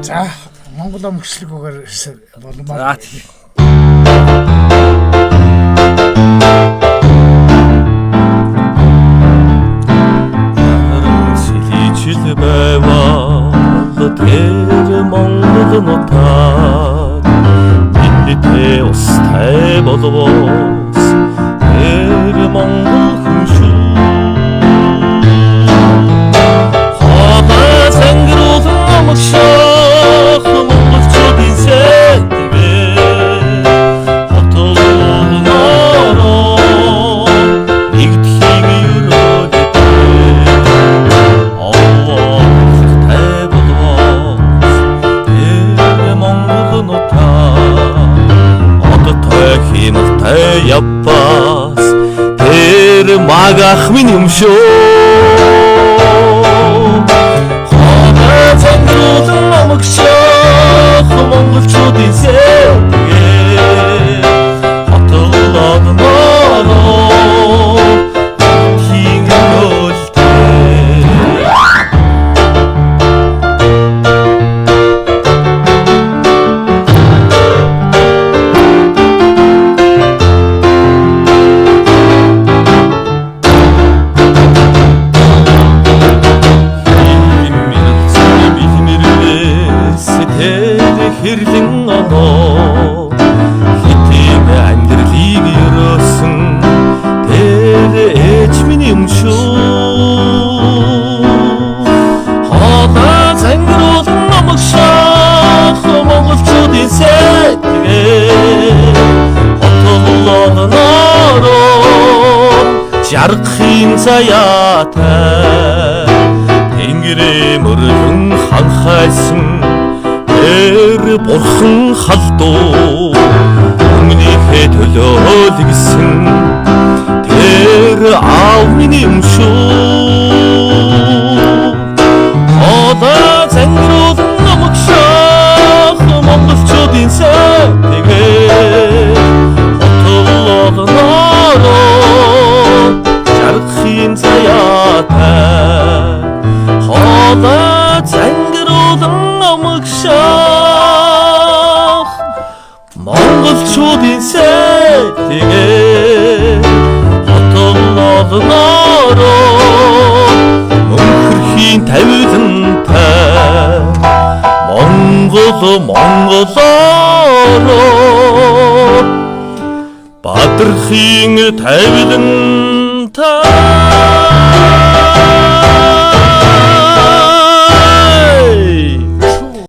За Монгол өмчлөгөөр болмоо. Сэличил байвал тэр Монгол нутаг бидтэй устай болвоос тэр Монгол хүн шүү. Хаваа зангируулан амгшаах монголчуудын сэтгэл хотолгоноо нэгдхийн юрөөд аваатай болвоос тэр Монгол нутаг одтой хэмтэй явбас тэр магах минь юм шүү. Монголчуудын сэтгэл хотолгоноо хин өлтэй. Хэрлэн оноо хитийн амьдралыг ерөөсөн тэр ээж минь юм шүү. Хоолой зангируулан амгшаах монголчуудын сэтгэл хотолгоноо жаргахын заяатай тэнгэрээ мөргөн ханхайсан тэр бурхан халдуу өмнөхөө төлөөл гисэн тэр аав минь юм шүү. Хоолой зангируулан амгшаах монголчуудын сэтгэл хотолгоноо жаргахын заяатай хоолой зангируулан амгшаах монголчуудын сэтгэл хотолгоноо мөнхөрхийн тавилантай монголоор бадрахын тавилантай